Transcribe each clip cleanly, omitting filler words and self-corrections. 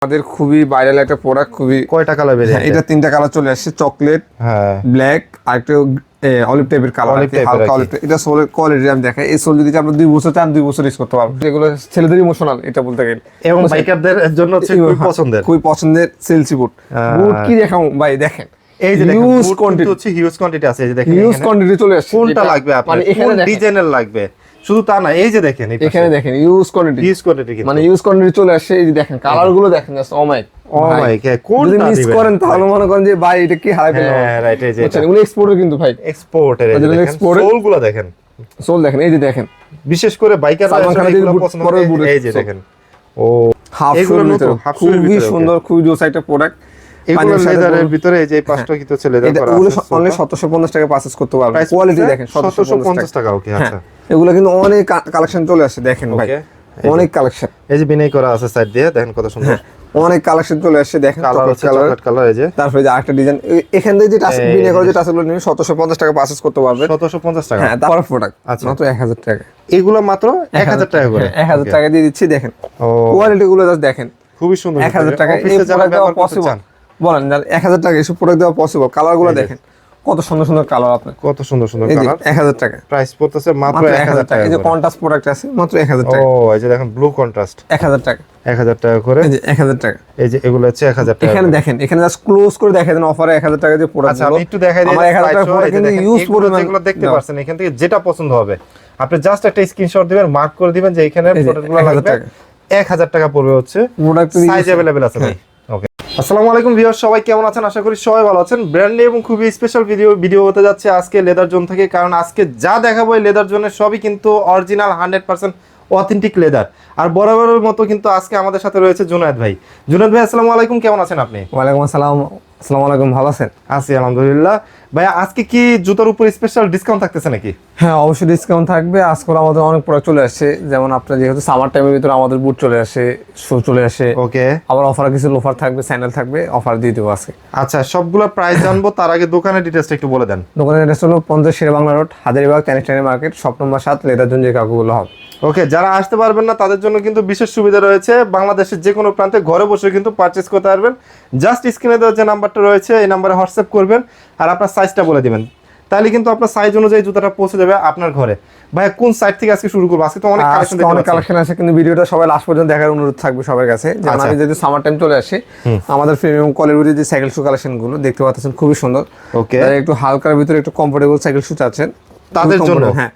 আমাদের খুবই ভাইরাল একটা প্রোডাক্ট, খুবই কয়টা কালার বেরিয়ে আছে? এটা তিনটা কালার চলে আসছে, চকলেট, হ্যাঁ, ব্ল্যাক আর একটা অলিভ টাইপের কালার, হালকা অলিভ। এটা সোলের কোয়ালিটি আমি দেখাই। এই সোল যদি আপনি 2 বছর চান 2 বছর ইউজ করতে পারবেন। এগুলো ছেলেদের ইমোশনাল, এটা বলতে গেলে, এবং বাইকারদের জন্য হচ্ছে খুবই পছন্দের সেলসি বুট। বুট কি দেখাও ভাই, দেখেন এই যে দেখেন হিউজ কোয়ান্টিটি, হচ্ছে হিউজ কোয়ান্টিটি আছে। এই যে দেখেন হিউজ কোয়ান্টিটি চলে আসছে। কোনটা লাগবে আপনার, মানে এখানে ডিজাইনের লাগবে, শুধু তা না, এই যে দেখেন এখানে দেখেন হিউজ কোয়ান্টিটি, মানে হিউজ কোয়ান্টিটি চলে আসছে। এই যে দেখেন কালার গুলো দেখেন, জাস্ট ও মাই কোনটা মিস দিবেন করেন তাহলে মনে করেন যে ভাই এটা কি হারাই ফেললাম। হ্যাঁ রাইট, এই যে বুঝছেন, এগুলো এক্সপোর্টের কিন্তু ভাই, এক্সপোর্টের। এই যে দেখেন সোলগুলো দেখেন, সোল দেখেন, এই যে দেখেন বিশেষ করে বাইকাররা এগুলো পছন্দ করে। এই যে দেখেন ও হাফ এগুলো নতুন, খুবই সুন্দর, খুবই জোস একটা প্রোডাক্ট। এগুলো লেদারের ভিতরে এই যে পাঁচটা কি তো লেদার করা আছে। এগুলো অনলি 1750 টাকা পারচেজ করতে পারবেন। কোয়ালিটি দেখেন 1750 টাকা। ওকে, আচ্ছা, এগুলো কিন্তু অনেক কালেকশন চলে আসছে, দেখেন ভাই অনেক কালেকশন। এই যে বিনাই করা আছে সাইড দিয়ে, দেখেন কত সুন্দর অনেক কালেকশন চলে আসছে। দেখেন চকলেট কালার, এই যে তারপরে যে আরেকটা ডিজাইন এখান থেকে যে টাচ বিনাই করে যে টাচগুলো নিয়ে 1750 টাকা পারচেজ করতে পারবেন। 1750 টাকা। হ্যাঁ, তারপর প্রোডাক্ট মাত্র 1000 টাকা। এগুলো মাত্র 1000 টাকা করে, 1000 টাকা দিয়ে দিচ্ছি। দেখেন কোয়ালিটি গুলো জাস্ট দেখেন, খুবই সুন্দর। 1000 টাকা এই প্রোডাক্ট দেওয়া পসিবল? বলেন 1000 টাকা এসব প্রোডাক্ট দেওয়া পসিবল? কালার গুলো দেখেন কত সুন্দর সুন্দর কালার, আপনার কত সুন্দর সুন্দর কালার। 1000 টাকা প্রাইস পড়তেছে মাত্র 1000 টাকা। এই যে কন্ট্রাস্ট প্রোডাক্ট আছে মাত্র 1000 টাকা। ও এই যে দেখেন ব্লু কন্ট্রাস্ট, 1000 টাকা। 1000 টাকা করে, এই যে 1000 টাকা। এই যে এগুলো হচ্ছে 1000 টাকা। এখানে দেখেন, এখানে জাস্ট ক্লোজ করে দেখাই দেন অফারে 1000 টাকা যে প্রোডাক্ট। আচ্ছা, আমি একটু দেখাই দিই। আমার 1000 টাকা প্রোডাক্ট কিন্তু ইউজ পরিমাণ যেগুলো দেখতে পাচ্ছেন, এখান থেকে যেটা পছন্দ হবে আপনি জাস্ট একটা স্ক্রিনশট দিবেন, মার্ক করে দিবেন যে এখানে প্রোডাক্টগুলো লাগবে। 1000 টাকা পড়বে হচ্ছে। প্রোডাক্ট সাইজ अवेलेबल আছে ভাই। ওকে, আসসালামু আলাইকুম ভিউয়ার্স, সবাই কেমন আছেন? আশা করি সবাই ভালো আছেন। ব্র্যান্ড নিউ এবং খুবই স্পেশাল ভিডিও হতে যাচ্ছে আজকে লেদার জোন থেকে। কারণ আজকে যা দেখাবো এই লেদার জোনের সবই কিন্তু অরিজিনাল 100% অথেন্টিক লেদার। আর বরাবরের মতো কিন্তু আজকে আমাদের সাথে রয়েছে জুনায়েদ ভাই। জুনায়েদ ভাই, আসসালামু আলাইকুম, কেমন আছেন আপনি? ওয়ালাইকুম আসসালাম। আসসালামু আলাইকুম, ভালো আছেন? আছি আলহামদুলিল্লাহ। ভাই আজকে কি জুতার উপর স্পেশাল ডিসকাউন্ট থাকতেছে নাকি? হ্যাঁ, অবশ্যই ডিসকাউন্ট থাকবে। আজকে আমাদের অনেক প্রোডাক্ট চলে আসছে, যেমন আপনার যেহেতু সামার টাইমের ভিতরে আমাদের বুট চলে আসে, শু চলে আসে। ওকে, আবার অফার কিছু লোফার থাকবে, স্যান্ডেল থাকবে, অফার দিয়ে দেবো আজকে। আচ্ছা, সবগুলো প্রাইস জানবো, তার আগে দোকানের ডিটেইলসটা একটু বলে দেন। দোকানের অ্যাড্রেস হলো 50 শেরেবাংলা রোড, হাজারীবাগ ক্যানিস্টারি market, shop number 7, leather zone যে কাকুগুলো হবে। ওকে, যারা আসতে পারবেন না তাদের জন্য কিন্তু বিশেষ সুবিধা রয়েছে। বাংলাদেশের যে কোনো প্রান্তে ঘরে বসে কিন্তু পারচেজ করতে পারবেন। জাস্ট স্ক্রিনে দেওয়া যে নাম্বারটা রয়েছে এই নাম্বারে হোয়াটসঅ্যাপ করবেন আর আপনার সাইজটা বলে দিবেন, তাহলে কিন্তু আপনার সাইজ অনুযায়ী জুতাটা পৌঁছে যাবে আপনার ঘরে। ভাই কোন সাইড থেকে আজকে শুরু করব? আজকে তো অনেক কালেকশন আছে, কিন্তু ভিডিওটা সবাই লাস্ট পর্যন্ত দেখার অনুরোধ থাকবে সবার কাছে। যেমন আমি যদি সামার টাইম চলে আসি, আমাদের প্রিমিয়াম কোয়ালিটির যে সাইকেল শু কালেকশন গুলো দেখতে পাচ্ছেন, খুবই সুন্দর। ওকে, একটু হালকার ভিতরে একটু কমফোর্টেবল সাইকেল শু চাচ্ছেন তাদের জন্য, হ্যাঁ,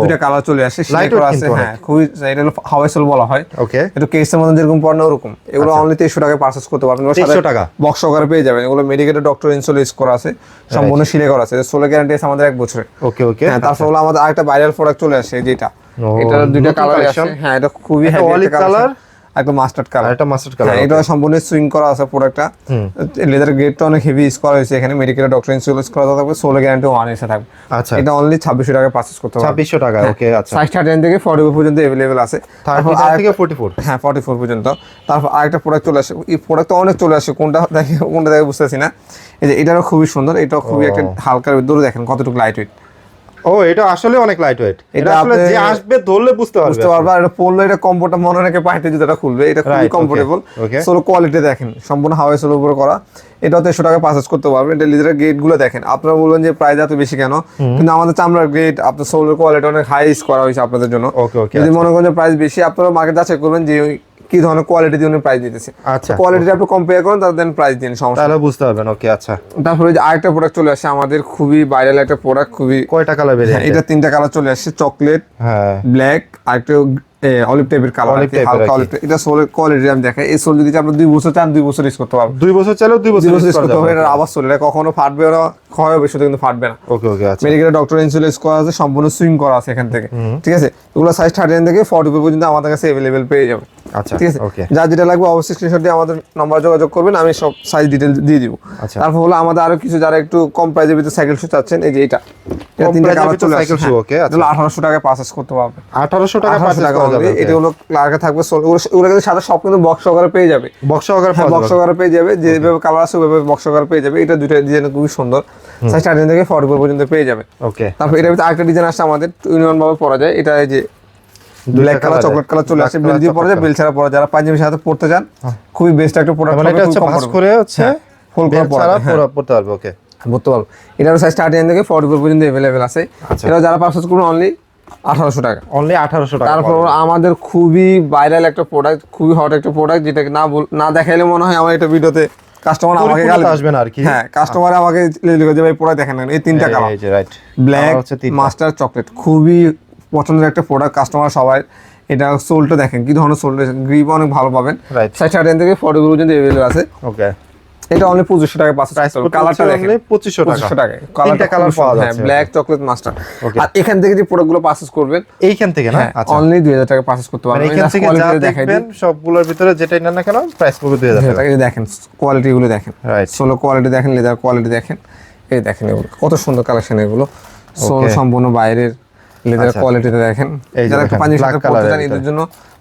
দুটো কালার চলে আসে, সিলেক্ট করা আছে। হ্যাঁ, খুবই, এটা হলো হাওয়াই সোল বলা হয়। ওকে, একটু কেসের মধ্যে যেরকম পড়না ওরকম। এগুলো অনলি 2300 টাকায় পারচেজ করতে পারবেন। 2300 টাকা বক্স সহকারে পেয়ে যাবেন। এগুলো মেডিকেটেড ডক্টর ইনসোল ইউজ করা আছে, সম্পূর্ণ সিলে করা আছে। সোলের গ্যারান্টি আছে আমাদের 1 বছরের। ওকে ওকে, হ্যাঁ, তারপর হলো আমাদের আরেকটা ভাইরাল প্রোডাক্ট চলে আসে, যেটা এটার দুটো কালার আছে। হ্যাঁ, এটা খুবই অলিভ কালার, একটা মাস্টার্ড কালার, এটা মাস্টার্ড কালার। এটা সম্পূর্ণ সুইং করা আছে প্রোডাক্টটা। লেদার গ্রেডটা অনেক হেভি ইউজ করা হয়েছে এখানে। মেডিকেলের ডক্টর ইনসুরেন্স করা থাকবে, সোলের গ্যারান্টি 1 এসে থাকবে। আচ্ছা, এটা অনলি 2600 টাকায় পারচেজ করতে পারবেন। 2600 টাকা। ওকে, আচ্ছা, সাইজ 39 থেকে 44 পর্যন্ত अवेलेबल আছে। 30 থেকে 44। হ্যাঁ, 44 পর্যন্ত। তারপর আরেকটা প্রোডাক্ট চলে আসে। এই প্রোডাক্ট অনেক চলে আসে, কোনটা দেখে বুঝতেছি না। এই যে এটারও খুবই সুন্দর, এটাও খুবই একটা হালকার ভিতরে, দেখেন কতটুকু লাইট ওয়েট। ও, এটা আসলে অনেক লাইট ওয়েট। এটা আসলে যে আসবে ধরলে বুঝতে পারবে। আর এটা পরলে এটা কমফোর্ট, মনে রেখে পাইতে জুতাটা খুলবে। এটা খুবই কমফোর্টেবল। সোলো কোয়ালিটি দেখেন, সম্পূর্ণ হাওয়াই সোলের উপর করা। এটাও 100 টাকা পারচেজ করতে পারবেন। এটা লেদারের গ্রেড গুলো দেখেন। আপনারা বলবেন যে প্রাইস এত বেশি কেন, কিন্তু আমাদের চামড়ার গ্রেড, আপনার সোলের কোয়ালিটি অনেক হাই করা হয়েছে আপনাদের জন্য। যদি মনে করেন যে প্রাইস বেশি, আপনারা মার্কেট যাচাই করবেন যে কি ধরনের কোয়ালিটি দিয়ে উনি প্রাইস দিতেছে। আচ্ছা, কোয়ালিটিটা আপনি কম্পেয়ার করেন, তারপর দেন প্রাইস দিন, সমস্যা তাহলে বুঝতে পারবেন। ওকে, আচ্ছা, তারপরে যে আরেকটা প্রোডাক্ট চলে আসে আমাদের, খুবই ভাইরাল একটা প্রোডাক্ট। খুবই কয়টা কালার বেরিয়ে আছে? এটা 3টা কালার চলে আসছে, চকলেট, হ্যাঁ, ব্ল্যাক আর একটা অলিভ টাইপের কালার, হালকা অলিভ। এটা সোলের কোয়ালিটি আমি দেখাই। এই সোল যদি আপনি 2 বছর চান 2 বছর ইউজ করতে পারবেন। 2 বছর চাইলেও 2 বছর ইউজ করতে পারবেন। এটা আবার সোল, এটা কখনো ফাটবে না, ক্ষয় হবে শুধু, কিন্তু ফাটবে না। ওকে ওকে, আচ্ছা, মেডিকেলের ডক্টর ইনসুরেন্স করা আছে, সম্পূর্ণ সুইং করা আছে এখান থেকে। ঠিক আছে, এগুলো সাইজ 39 থেকে 44 পর্যন্ত আমাদের কাছে अवेलेबल পেয়ে যাবেন। আচ্ছা, ঠিক আছে, ওকে, যা যেটা লাগবে অবশ্যই স্ক্রিনশট দিয়ে আমাদের নম্বরে যোগাযোগ করবেন, আমি সব সাইজ ডিটেইল দিয়ে দিব। আচ্ছা, তারপর হলো আমাদের আরো কিছু যারা একটু কম প্রাইসের ভিতরে সাইকেল শু চাচ্ছেন, এই যে এটা 3টা কালার চলে সাইকেল শু। ওকে, আচ্ছা, 1800 টাকায় পারচেজ করতে পারবেন। 1800 টাকা পারচেজ করা যাবে। এটা হলো ক্লার্কে থাকবে সোল, ওগুলো কিন্তু সাথে সব কিন্তু বক্স সহকারে পেয়ে যাবে। বক্স সহকারে পেয়ে যাবে, যেভাবে কালার আছে ওইভাবে বক্স সহকারে পেয়ে যাবে। এটা দুইটা ডিজাইন খুবই সুন্দর, সাইজ 39 থেকে 44 পর্যন্ত পেয়ে যাবে। ওকে, তারপর এটার ভিতরে আরেকটা ডিজাইন আসছে আমাদের, ইউনিয়ন ভাবে পরা যায়। এটা এই যে ব্ল্যাক কালার চকলেট কালার চলে আসে, বেল দিয়ে পরা যায়, বেল ছাড়া পরা, যারা পাঞ্জাবির সাথে পড়তে চান খুবই বেস্ট একটা প্রোডাক্ট। মানে এটা হচ্ছে ভাঁজ করে হচ্ছে ফুল বেল ছাড়া পড়তে পারবে। ওকে, বলতে পারবো এটার সাইজ স্টার্টিং থেকে 44 পর্যন্ত अवेलेबल আছে। এটা যারা পারচেজ করবেন অনলি 1800 টাকা, অনলি 1800 টাকা। তারপর আমাদের খুবই ভাইরাল একটা প্রোডাক্ট, খুবই হট একটা প্রোডাক্ট, যেটা না দেখাইলে মনে হয় আমার এটা ভিডিওতে কাস্টমার আমাকে গালি আসবে না আর কি। হ্যাঁ, কাস্টমার আমাকে লিখে যে ভাই প্রোডাক্ট দেখেন না, এই তিনটা কালার, এই যে রাইট, ব্ল্যাক, মাস্টার, চকলেট, খুবই পছন্দের একটা প্রোডাক্ট কাস্টমার সবাই। এটা সোলটা দেখেন কি ধরনের সোল, গ্রিপ অনেক ভালো পাবেন। সাইজ স্টার্টিং থেকে 40 পর্যন্ত अवेलेबल আছে। ওকে, এটা অনলি 2500 টাকা পাস। কালারটা দেখেন 2500 টাকা। তিনটা কালার পাওয়া যাচ্ছে, ব্ল্যাক, চকলেট, মাস্টার। আর এখান থেকে যে প্রোডাক্টগুলো পারচেজ করবেন এইখান থেকে না, আচ্ছা অনলি 2000 টাকা পারচেজ করতে পারবেন। এখান থেকে যা দেখবেন সবগুলোর ভিতরে যেটাই নেন না কেন প্রাইস পড়বে 2000 টাকা। এই দেখেন কোয়ালিটি গুলো দেখেন, সোলো কোয়ালিটি দেখেন, লেদার কোয়ালিটি দেখেন, এই দেখেন এগুলো কত সুন্দর কালেকশন, এগুলো সোল সম্পূর্ণ বাইরের, লেদার কোয়ালিটিতে দেখেন। যারা একটু পাঞ্জাবির সাথে পড়তে চান এদের জন্য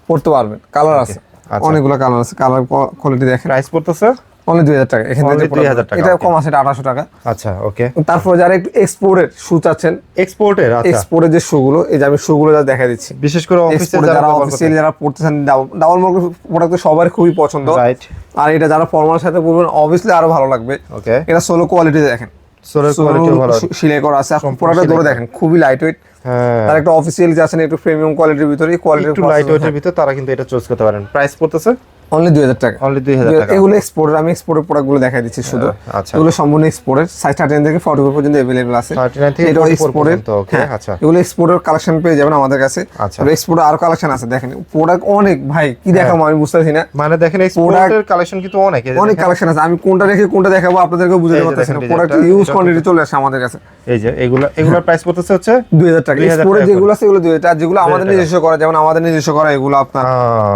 পড়তে পারবেন। কালার আছে অনেকগুলো কালার আছে, কালার কোয়ালিটি দেখেন। প্রাইস পড়তেছে অনলি 2000 টাকা। এখান থেকে 2000 টাকা, এটা কম আছে, এটা 1800 টাকা। আচ্ছা ওকে। তারপর যারা একটু এক্সপোর্টের শু চাচ্ছেন, এক্সপোর্টের, আচ্ছা এক্সপোর্টের যে শুগুলো, এই যে আমি শুগুলো যা দেখা দিচ্ছি, বিশেষ করে অফিসে যারা অফিসিয়ালি যারা পড়তেছেন, ডাবল মার্কেট প্রোডাক্ট তো সবার খুবই পছন্দ, রাইট। আর এটা যারা ফর্মাল সাথে পরবেন অবভিয়াসলি আরো ভালো লাগবে। ওকে, এটা সোলো কোয়ালিটি দেখেন, সোলোর কোয়ালিটি ভালো, সেলাই করা আছে, প্রোডাক্টটা ধরে দেখেন খুবই লাইট ওয়েট। হ্যাঁ, তার একটা অফিসিয়ালি যাচ্ছেন একটু প্রিমিয়াম কোয়ালিটির ভিতরে, কোয়ালিটি একটু লাইট ওয়েটের ভিতর, তারা কিন্তু এটা চুজ করতে পারেন। প্রাইস পড়তেছে অনলি 2000 টাকা। অনলি 2000 টাকা। এগুলো এক্সপোর্টের, আমি এক্সপোর্টের প্রোডাক্টগুলো দেখাই দিচ্ছি শুধু। আচ্ছা, এগুলো সম্পূর্ণ এক্সপোর্টের, সাইজ 39 থেকে 44 পর্যন্ত अवेलेबल আছে। 39 থেকে এটা 44 এক্সপোর্টের। পর্যন্ত। ওকে, আচ্ছা, এগুলো এক্সপোর্টের কালেকশন পেয়ে যাবেন আমাদের কাছে। আচ্ছা, এক্সপোর্টের আরো কালেকশন আছে, দেখেন প্রোডাক্ট অনেক, ভাই কি দেখাবো আমি বুঝতেছি না। মানে দেখেন এক্সপোর্টের কালেকশন কিন্তু অনেক কালেকশন আছে, আমি কোনটা রেখে কোনটা দেখাবো আপনাদেরকে বুঝাতে পারতেছি না। প্রোডাক্ট ইউজ কোয়ান্টিটি চলে আসে আমাদের কাছে। এই যে এগুলোর প্রাইস পড়তেছে হচ্ছে 2000 টাকা। এক্সপোর্টের যেগুলো আছে এগুলো 2000 টাকা, যেগুলো আমাদের নিজস্ব করা, যেমন আমাদের নিজস্ব করা এগুলো আপনার,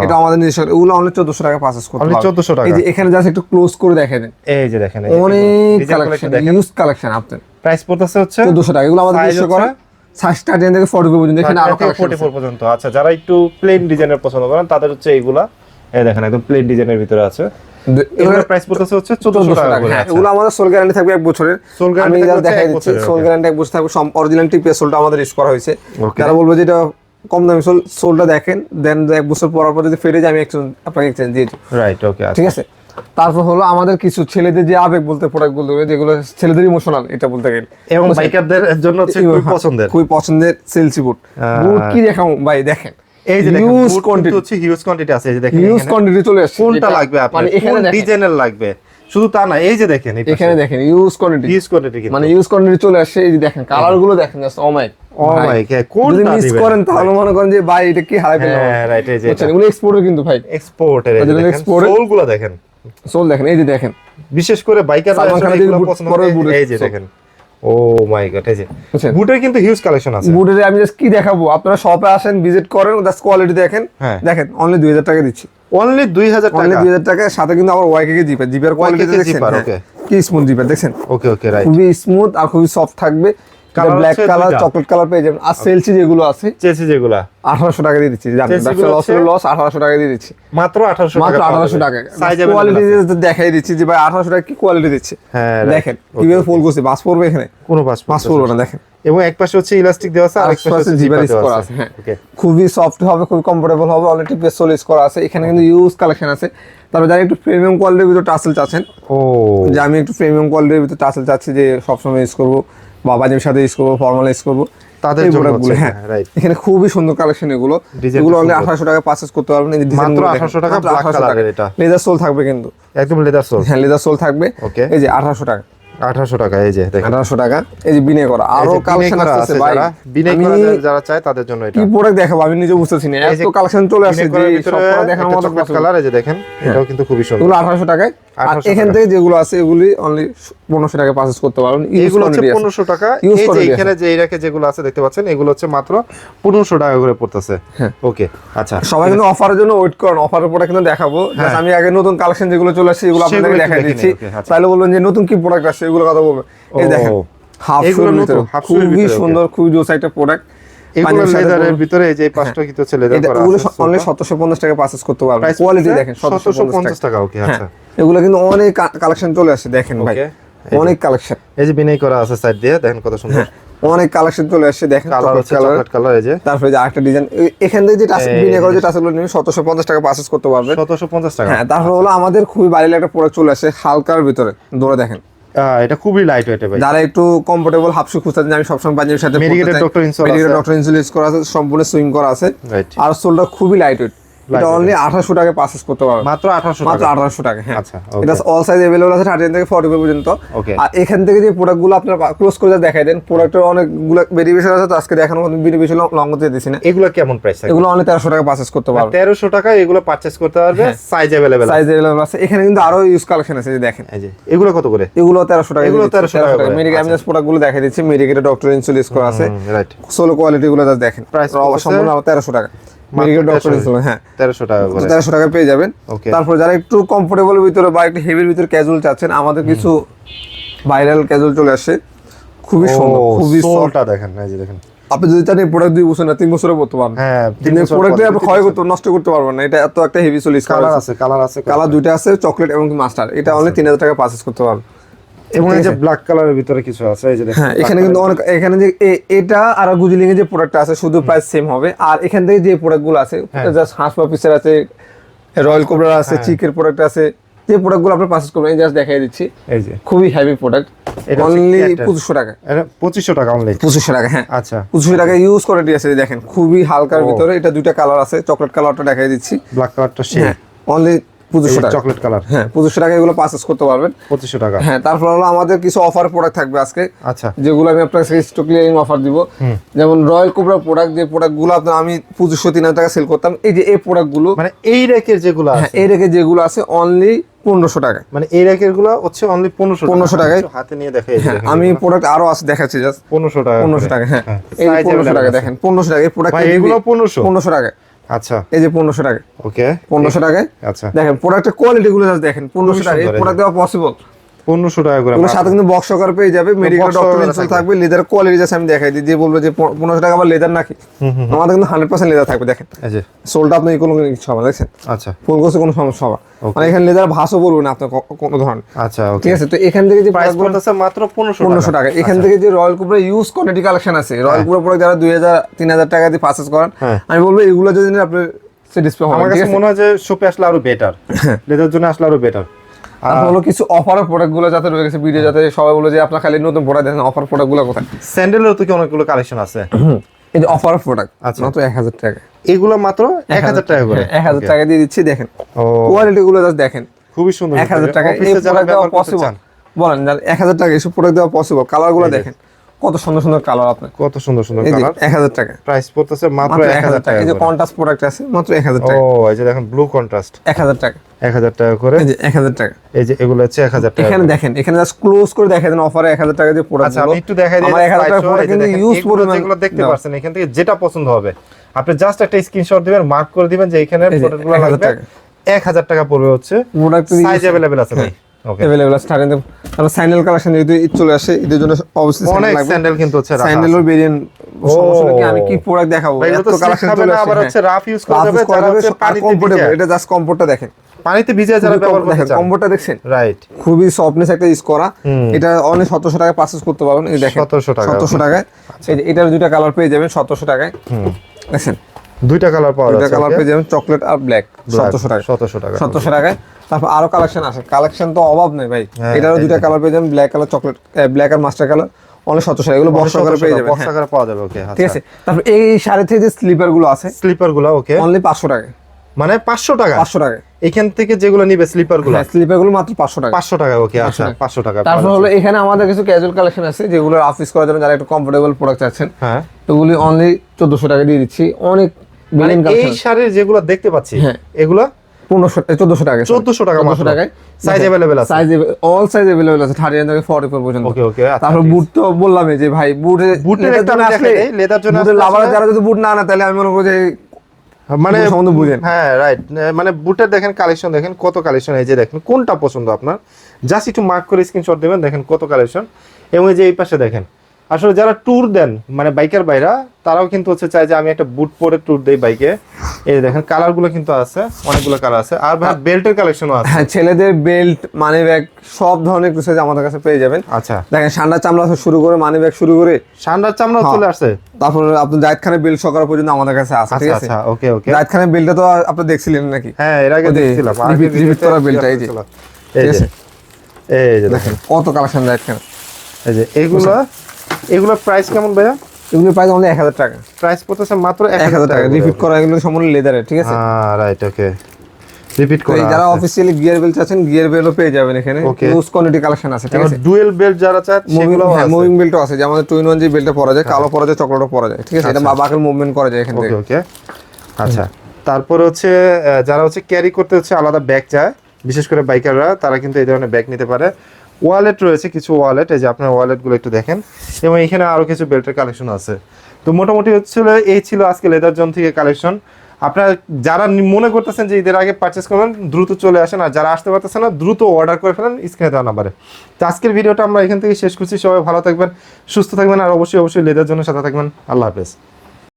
এটা আমাদের নিজস্ব, এগুলো অনলি 1400 টাকা পারচেজ করতে পারবেন। 1400 টাকা। এই যে এখানে জাস্ট একটু ক্লোজ করে দেখাই দেন, এই যে দেখেন অনেক কালেকশন, ইউজ কালেকশন আপনার। প্রাইস পড়তেছে হচ্ছে 1400 টাকা। এগুলো আমাদের নিজস্ব করা, সাইজ স্টার্টিং থেকে 44 পর্যন্ত, এখানে আরো 44 পর্যন্ত। আচ্ছা, যারা একটু প্লেন ডিজাইনের পছন্দ করেন তাদের হচ্ছে এইগুলা, এই দেখেন একদম প্লেন ডিজাইনের ভিতরে আছে। এগুলোর প্রাইস পড়তেছে হচ্ছে 1400 টাকা করে। এগুলো আমাদের সোল গ্যারান্টি থাকবে 1 বছরের। আমি যা দেখাই দিচ্ছি, সোল গ্যারান্টি 1 বছর থাকবে, অরিজিনাল টিপিএস সোলটা আমাদের ইউজ করা হয়েছে। যারা বলবো যে এটা কম দামি সোলটা দেখেন, দেন 1 বছর পর যদি ফেরে যায় আমি আপনাকে এক্সচেঞ্জ দিয়ে দিই। রাইট, ওকে, ঠিক আছে। তারপর হলো আমাদের কিছু ছেলেদের যে আবেগ বলতে প্রোডাক্ট বলতে গেলে, যেগুলো ছেলেদের ইমোশনাল, এটা বলতে গেলে এবং বাইকারদের জন্য হচ্ছে খুবই পছন্দের সেলসি বুট। বুট কি দেখাবো ভাই, দেখেন এই যে দেখেন হিউজ কোয়ান্টিটি হচ্ছে, হিউজ কোয়ান্টিটি আছে। এই যে দেখেন হিউজ কোয়ান্টিটি চলে আসছে। কোনটা লাগবে আপনার, মানে এখানে ডিজাইনের লাগবে, শুধু তা না, এই যে দেখেন এখানে দেখেন ইউজ কোয়ান্টিটি, মানে ইউজ কোয়ান্টিটি চলে আসছে। এই যে দেখেন কালার গুলো দেখেন, জাস্ট ও মাই কোনটা মিস করেন তাহলে মনে করেন যে ভাই এটা কি হারাই ফেললাম। হ্যাঁ রাইট, এই যে এগুলো এক্সপোর্টের কিন্তু ভাই, এক্সপোর্টের। এই দেখেন সোলগুলো দেখেন, সোল দেখেন, এই যে দেখেন বিশেষ করে বাইকাররা এগুলো পছন্দ করে। এই যে দেখেন, ও মাই গড, এই যে বুটের কিন্তু হিউজ কালেকশন আছে। বুটের আমি জাস্ট কি দেখাবো, আপনারা শপে আসেন, ভিজিট করেন, জাস্ট কোয়ালিটি দেখেন। দেখেন অনলি 2000 টাকা দিচ্ছি, অনলি 2000 টাকা। অনলি 2000 টাকা, সাথে কিন্তু আবার ওয়াইকে জিপার কোয়ালিটি দেখেন। ওকে, কি স্মুথ জিপার দেখেন। ওকে ওকে, রাইট, খুবই স্মুথ আর খুবই সফট থাকবে। ব্ল্যাক কালার, চকলেট কালার পেয়ে যাবেন। আর সেলসি যেগুলো আছে, চেলসি যেগুলো 1800 টাকা দিয়ে দিচ্ছি, জানেন ব্যবসা লস 1800 টাকা দিয়ে দিচ্ছি, মাত্র 1800 টাকা। সাইজ কোয়ালিটি দেখাই দিচ্ছি যে ভাই 1800 টাকা কি কোয়ালিটি দিচ্ছে। হ্যাঁ দেখেন কিভাবে ফুল করছে, বাস পড়বে এখানে, কোনো বাস পড়বে না। দেখেন, এবং এক পাশে হচ্ছে ইলাস্টিক দেওয়া আছে, আরেক পাশে জিপার ইউজ করা আছে। হ্যাঁ, খুবই সফট হবে, খুবই কমফোর্টেবল হবে। অলরেডি পেসোল ইউজ করা আছে, এখানে কিন্তু ইউজ কালেকশন আছে। তারপর যারা একটু প্রিমিয়াম কোয়ালিটির ভিতরে টাসেল চাচ্ছেন, যে আমি একটু প্রিমিয়াম কোয়ালিটির ভিতরে টাসেল চাচ্ছি, যে সবসময় ইউজ করবো বা বাজারের সাথে ইউজ করবো, ফর্মাল ইউজ করবো, তাদের জন্য হচ্ছে। হ্যাঁ, এখানে খুবই সুন্দর কালেকশন। এগুলো অনলি 1800 টাকা পারচেজ করতে পারবেন। এই যে মাত্র 1800 টাকা, ব্ল্যাক কালারের। এটা লেদার সোল থাকবে কিন্তু, একদম লেদার সোল। হ্যাঁ, লেদার সোল থাকবে। এই যে 1800 টাকা, 1800 টাকা। এই যে দেখেন 1800 টাকা। এই যে বিনে করা আরো কালেকশন আছে ভাই, বিনে করা যারা চায় তাদের জন্য। এটা কি প্রোডাক্ট দেখাবো আমি নিজে বুঝতেছি না, এত কালেকশন চলে আসছে যে সব প্রোডাক্ট দেখার মতো কালার। এই যে দেখেন, এটাও কিন্তু খুবই সুন্দর। এগুলো 1800 টাকায়। আর এখান থেকে যেগুলো আছে এগুলি অনলি 1500 টাকা পারচেজ করতে পারবেন। এগুলো হচ্ছে 1500 টাকা। এই যে এখানে যে এই রাখে যেগুলো আছে দেখতে পাচ্ছেন, এগুলো হচ্ছে মাত্র 1500 টাকা করে পড়তেছে। ওকে, আচ্ছা, সবাই কিন্তু অফারের জন্য ওয়েট করেন, অফারের প্রোডাক্ট কিন্তু দেখাবো। আমি আগে নতুন কালেকশন যেগুলো চলে আসছে এগুলো আপনাদের দেখাই দিচ্ছি, তাহলে বলবেন যে নতুন কি প্রোডাক্ট আসছে এগুলো কথা বলবেন। এই দেখেন হাফ শুর ভিতরে খুবই সুন্দর, খুবই জোস একটা প্রোডাক্ট। এগুলো লেদারের ভিতরে, এই যে পাঁচটা কিন্তু হচ্ছে লেদার করা আছে। এগুলো অনলি 750 টাকা পারচেজ করতে পারবেন। কোয়ালিটি দেখেন 750 টাকা। ওকে, আচ্ছা, এগুলো কিন্তু অনেক কালেকশন চলে আসছে, দেখেন ভাই অনেক কালেকশন। এই যে বিনাই করা আছে সাইড দিয়ে, দেখেন কত সুন্দর। অনেক কালেকশন চলে আসছে দেখেন, কালার আছে চকলেট কালার এই যে। তারপরে যে আরেকটা ডিজাইন এখান থেকে যে টাচ বিনে করে যে টাচগুলো নিয়ে 1750 টাকা পারচেজ করতে পারবেন। 1750 টাকা। হ্যাঁ, তারপর হলো আমাদের খুবই ভাইরাল একটা প্রোডাক্ট চলে আসে হালকার ভিতরে, ধরে দেখেন এটা খুবই লাইট ওয়েট ভাই। যারা একটু কমফোর্টেবল হাফ শু খুঁজছেন, আমি সবসময় পাঞ্জাবির সাথে মেডিকেটেড ডক্টর ইনসোল আছে, মেডিকেটেড ডক্টর ইনসোল ইউজ করা আছে, সম্পূর্ণ সুইং করা আছে, রাইট। আর সোলটা খুবই লাইট ওয়েট। এটা অনলি 1800 টাকা পারচেজ করতে পারবেন, মাত্র 1800 মাত্র টাকা। 1800 টাকা। হ্যাঁ, আচ্ছা, এটা অল সাইজ अवेलेबल আছে 13 থেকে 44 পর্যন্ত। ওকে। আর এখান থেকে যে প্রোডাক্টগুলো আপনারা ক্লোজ করে দেখাই দেন, প্রোডাক্টের অনেকগুলো ভেরিয়েশন আছে, তো আজকে দেখানোর মতো বেশি লং হতে দিছি না। এগুলো কেমন প্রাইস থাকে? এগুলো অনলি 1300 টাকা পারচেজ করতে পারবেন। 1300 টাকা এগুলো পারচেজ করতে পারবে, সাইজ अवेलेबल সাইজ अवेलेबल আছে। এখানে কিন্তু আরো ইউজ কালেকশন আছে, যে দেখেন এই যে এগুলো কত করে? এগুলো 1300 টাকা, এগুলো 1300 টাকা করে। মেডিকেল আমি জাস্ট প্রোডাক্টগুলো দেখাই দিচ্ছি, মেডিকেটেড ডক্টর ইনসোল ইউজ করা আছে, রাইট। সোলো কোয়ালিটি গুলো জাস্ট দেখেন, প্রাইস সম্পূর্ণ 1300 টাকা মেডিকেল ডক্টর ইনসোল। হ্যাঁ, 1300 টাকা করে, 1300 টাকা পেয়ে যাবেন। ওকে। তারপর যারা একটু কমফোর্টেবল ভিতরে বা একটু হেভির ভিতরে ক্যাজুয়াল চাচ্ছেন, আমাদের কিছু ভাইরাল ক্যাজুয়াল চলে আসে, খুবই সুন্দর, খুবই সফট। সোলটা দেখেন এই যে দেখেন। আপনি যদি চান এই প্রোডাক্ট 2 বছর না 3 বছরে পড়তে পারবেন। হ্যাঁ, কিন্তু প্রোডাক্ট আপনি ক্ষয় করতে নষ্ট করতে পারবেন না, এটা এত একটা হেভি সোল ইউজ করা কালার আছে। আছে, কালার আছে, কালার দুইটা আছে, চকলেট এবং মাস্টার। এটা অনলি 3000 টাকা পারচেজ করতে পারবেন। এবং এই যে ব্ল্যাক কালারের ভিতরে কিছু আছে এই যে দেখেন। হ্যাঁ, এখানে কিন্তু অনেক, এখানে যে এটা আর গুজলিং এর যে প্রোডাক্ট আছে শুধু প্রাইস সেম হবে। আর এখান থেকে যে প্রোডাক্টগুলো আছে, জাস্ট হাঁস পাপিসের আছে, রয়্যাল কোবরা আছে, চিকের প্রোডাক্ট আছে, যে প্রোডাক্টগুলো আপনি পারচেজ করবেন, এই জাস্ট দেখাই দিচ্ছি, এই যে খুবই হেভি প্রোডাক্ট, অনলি 2500 টাকা। এটা 2500 টাকা অনলি। 2500 টাকা, হ্যাঁ আচ্ছা, 2500 টাকা ইউজ কোয়ালিটি আছে, দেখেন খুবই হালকার ভিতরে। এটা দুইটা কালার আছে, চকলেট কালারটা দেখাই দিচ্ছি, ব্ল্যাক কালারটা শেড, হ্যাঁ অনলি 2500 টাকা চকলেট কালার। হ্যাঁ, 2500 টাকা এগুলো পারচেজ করতে পারবেন, 2500 টাকা। হ্যাঁ। তারপর হলো আমাদের কিছু অফার প্রোডাক্ট থাকবে আজকে, আচ্ছা, যেগুলো আমি আপনাকে স্টক ক্লিয়ারিং অফার দিব। যেমন রয়্যাল কোবরা প্রোডাক্ট, যে প্রোডাক্টগুলো আপনার আমি 2500-3000 টাকা সেল করতাম, এই যে এই প্রোডাক্টগুলো, মানে এই রেকের যেগুলো হ্যাঁ আছে, এই রেখে যেগুলো আছে অনলি 1500 টাকা, মানে এই রেকের গুলো হচ্ছে অনলি 1500 টাকায়। হাতে নিয়ে দেখাই হ্যাঁ, আমি প্রোডাক্ট আরো আছে দেখাচ্ছি, জাস্ট 1500 টাকা, 1500 টাকা, হ্যাঁ এই Size 1500 টাকা available দেখেন, 1500 টাকা এই প্রোডাক্ট, ভাই এগুলো 1500 টাকা, আচ্ছা, এই যে 1500 টাকা, ওকে, 1500 টাকায়। আচ্ছা, দেখেন প্রোডাক্টের কোয়ালিটি গুলো জাস্ট দেখেন, 1500 টাকা এই সুন্দর, প্রোডাক্ট দেওয়া পসিবল। 1500 টাকা করে। ওগুলোর সাথে কিন্তু বক্স সহকারে পেয়ে যাবে, মেডিকেল box ডক্টর সহকারে ইনসোল থাকবে। থাকবে, লেদার কোয়ালিটি জাস্ট আমি দেখাই দিই, যে বলবো যে 1500 টাকা আবার লেদার নাকি, আমাদের কিন্তু 100% লেদার থাকবে। দেখেন এই যে সোলটা আপনি কোনো কিছু হবে না, দেখছেন আচ্ছা, ফুল কোর্সে কোনো সমস্যা হবে মানে এখানে লেদার ভাঁজও বলবো না আপনার কোনো ধরনের, আচ্ছা, ওকে। ঠিক আছে। তো এখান থেকে যে প্রাইস পড়তেছে মাত্র 1500 টাকা, এখান থেকে যে royal cobra use quality collection আছে, রয়্যাল কোবরা প্রোডাক্ট যারা 2000-3000 টাকা দিয়ে পারচেজ করেন, আমি বলবো এগুলো যদি আপনি ডিসপ্লে হবে, আমার কাছে মনে হয় যে শপে আসলে আরো বেটার, লেদার জন্য আসলে আরো বেটার। তারপর হলো কিছু অফার প্রোডাক্টগুলো যাতে রয়ে গেছে ভিডিও, যাতে সবাই বলে যে আপনার খালি নতুন প্রোডাক্ট দেখেন, অফার প্রোডাক্টগুলো কোথায়। স্যান্ডেলের তো কি অনেকগুলো কালেকশন আছে, এই যে অফার প্রোডাক্ট আচ্ছা, মাত্র 1000 টাকা, এগুলো মাত্র 1000 টাকা করে, 1000 টাকা দিয়ে দিচ্ছি। দেখেন ও কোয়ালিটি গুলো জাস্ট দেখেন, খুবই সুন্দর। 1000 টাকা এই অফিসে যারা প্রোডাক্ট দেওয়া ব্যবহার করতে পসিবল, চান, বলেন 1000 টাকা এইসব প্রোডাক্ট দেওয়া পসিবল। কালারগুলো দেখেন কত সুন্দর সুন্দর কালার, আপনার কত সুন্দর সুন্দর এই যে কালার। 1000 টাকা প্রাইস পড়তেছে মাত্র 1000 টাকা। এই যে কন্ট্রাস্ট প্রোডাক্ট আছে মাত্র 1000 টাকা। ও এই যে দেখেন ব্লু কন্ট্রাস্ট 1000 টাকা, 1000 টাকা করে, এই যে 1000 টাকা। এই যে এগুলো হচ্ছে 1000 টাকা। এখানে দেখেন, এখানে জাস্ট ক্লোজ করে দেখাই দেন অফারে 1000 টাকা দিয়ে প্রোডাক্ট। আচ্ছা, আমি একটু দেখাই দিই, আমার 1000 টাকা প্রোডাক্ট কিন্তু ইউজ পরিমাণ যেগুলো দেখতে পাচ্ছেন, এখান থেকে যেটা পছন্দ হবে আপনি জাস্ট একটা স্ক্রিনশট দিবেন, মার্ক করে দিবেন যে এখানে প্রোডাক্টগুলো লাগবে, 1000 টাকা পড়বে। হচ্ছে প্রোডাক্ট সাইজ अवेलेबल আছে ভাই, ওকে, अवेलेबल স্টার্টিং। তারপর স্যান্ডেল কালেকশন যেহেতু ঈদ চলে আসে, ঈদের জন্য অবশ্যই অনেক স্যান্ডেল লাগবে। স্যান্ডেল কিন্তু হচ্ছে রাখা আছে। স্যান্ডেলের ভেরিয়েন্ট সমস্যা নাকি, আমি কি প্রোডাক্ট দেখাবো, ভাই এগুলো তো এত কালেকশন খাবে চলে না, আসে। আবার হচ্ছে রাফ ইউজ করা যাবে, করা যারা যাবে, হচ্ছে পানিতে কমফোর্টেবল। ভিজে, এটা জাস্ট কমফোর্টটা দেখেন, পানিতে ভিজে যারা ব্যবহার করতে দেখেন চান, কমফোর্টটা দেখছেন, রাইট, খুবই সফটনেস একটা ইউজ করা। এটা অনলি 1700 টাকায় পারচেজ করতে পারবেন। এই দেখেন 1700 টাকা, 1700 টাকায়। এই যে এটার দুইটা কালার পেয়ে যাবেন 1700 টাকায়, দেখেন দুইটা কালার পাওয়া দুইটা যাচ্ছে, কালার পেয়ে যাবেন, চকলেট আর ব্ল্যাক, 1700 টাকা, 1700 টাকা, 1700 টাকায়। তারপর আরো কালেকশন আছে, কালেকশন তো অভাব নেই ভাই। এটারও দুইটা কালার পেয়ে যাবেন, ব্ল্যাক কালার, চকলেট, ব্ল্যাক আর মাস্টার কালার, অনলি 1700 টাকা। এগুলো বক্স আকারে পেয়ে যাবেন, বক্স আকারে পাওয়া যাবে, ওকে, ঠিক আছে। তারপর এই শাড়ি থেকে যে স্লিপার গুলো আছে, স্লিপার গুলো, ওকে, অনলি 500 টাকা, মানে 500 টাকা, 500 টাকা। এখান থেকে যেগুলো নিবে স্লিপার গুলো, স্লিপার গুলো মাত্র 500 টাকা, 500 টাকা, ওকে, আচ্ছা, 500 টাকা। তারপর হলো এখানে আমাদের কিছু ক্যাজুয়াল কালেকশন আছে, যেগুলো অফিস করার জন্য যারা একটু কমফোর্টেবল প্রোডাক্ট চাচ্ছেন, হ্যাঁ, এগুলি অনলি 1400 টাকা দিয়ে দিচ্ছি। অনেক মানে ব্র্যান্ড এই কালেকশন, শাড়ির যেগুলো দেখতে পাচ্ছি, হ্যাঁ, এগুলো 1400 টাকা, 1400 টাকা, 1400 টাকায়। সাইজ अवेलेबल আছে, সাইজ অল সাইজ अवेलेबल আছে 39 থেকে 44 পর্যন্ত, ওকে, ওকে। তারপর বুট তো বললামই যে ভাই বুটের একটা আসলে লেদার জন্য বুটের লাভার যারা যদি বুট না আনে, তাহলে আমি মনে করি যে মানে সম্বন্ধে বুঝেন। হ্যাঁ, রাইট, মানে বুটের দেখেন কালেকশন, দেখেন কত কালেকশন, এই যে দেখেন কোনটা পছন্দ আপনার, জাস্ট একটু মার্ক করে স্ক্রিনশট দিবেন, দেখেন কত কালেকশন। এবং এই যে এই পাশে দেখেন, আসলে যারা ট্যুর দেন মানে বাইকের বাইরা, তারাও কিন্তু হচ্ছে চায় যে আমি একটা বুট পরে ট্যুর দেই বাইকে, এই দেখেন কালারগুলো কিন্তু আছে, অনেকগুলো কালার আছে। আর ভাই বেল্টের কালেকশনও আছে। হ্যাঁ, ছেলেদের বেল্ট, মানি ব্যাগ সব ধরনের কিছু আমাদের কাছে পেয়ে যাবেন। আচ্ছা, দেখেন ষাঁড়ার চামড়া থেকে শুরু করে মানি ব্যাগ শুরু করে ষাঁড়ার চামড়া চলে আসছে। তারপর আপনি জায়েদ খানের বেল্ট সকার পর্যন্ত আমাদের কাছে আছে, ঠিক আছে? আচ্ছা, ওকে ওকে। জায়েদ খানের বেল্টটা তো আপনি দেখছিলেন নাকি? হ্যাঁ, এর আগে দেখছিলাম। রিপিট করা বেল্টটা এই যে, এই যে, এই যে দেখেন কত কালেকশন জায়েদ খান। এই যে এগুলো প্রাইস কেমন ভাইয়া? এগুলো প্রাইস আমাদের 1000 টাকা। প্রাইস পড়তেছে মাত্র 1000 টাকা। রিপিট করা, এগুলো সম্পূর্ণ লেদারের, ঠিক আছে? হ্যাঁ, রাইট, ওকে। রিপিট তো করা। যারা অফিসিয়ালি গিয়ার বেল্ট আছেন, গিয়ার বেল্টও পেয়ে যাবেন এখানে। লুজ কোয়ালিটি কালেকশন আছে, ঠিক আছে? ডুয়েল বেল্ট যারা চায় সেগুলো আছে। মুভিং বেল্টও আছে, যেমন 2-in-1 যে বেল্টটা পরা যায়, কালো পরা যায়, চকলেটও পরা যায়, ঠিক আছে? এটা বাঁকাল মুভমেন্ট করা যায় এখান থেকে। ওকে। আচ্ছা, তারপর হচ্ছে যারা হচ্ছে ক্যারি করতে হচ্ছে আলাদা ব্যাগ চায়, বিশেষ করে বাইকাররা, তারা কিন্তু এই ধরনের ব্যাগ নিতে পারে। ওয়ালেট রয়েছে, কিছু ওয়ালেট, এই যে আপনার ওয়ালেটগুলো একটু দেখেন, এবং এখানে আরো কিছু বেল্টের কালেকশন আছে। তো মোটামুটি হচ্ছিল এই ছিল আজকে লেদার জোন থেকে কালেকশন। আপনারা যারা মনে করতেছেন যে ঈদের আগে পারচেস করবেন, দ্রুত চলে আসেন, আর যারা আসতে পারতেছেন না, দ্রুত অর্ডার করে ফেলেন স্ক্রিনে দেওয়া নাম্বারে। তো আজকের ভিডিওটা আমরা এখান থেকে শেষ করছি। সবাই ভালো থাকবেন, সুস্থ থাকবেন, আর অবশ্যই লেদার জোনের সাথে থাকবেন। আল্লাহ হাফেজ।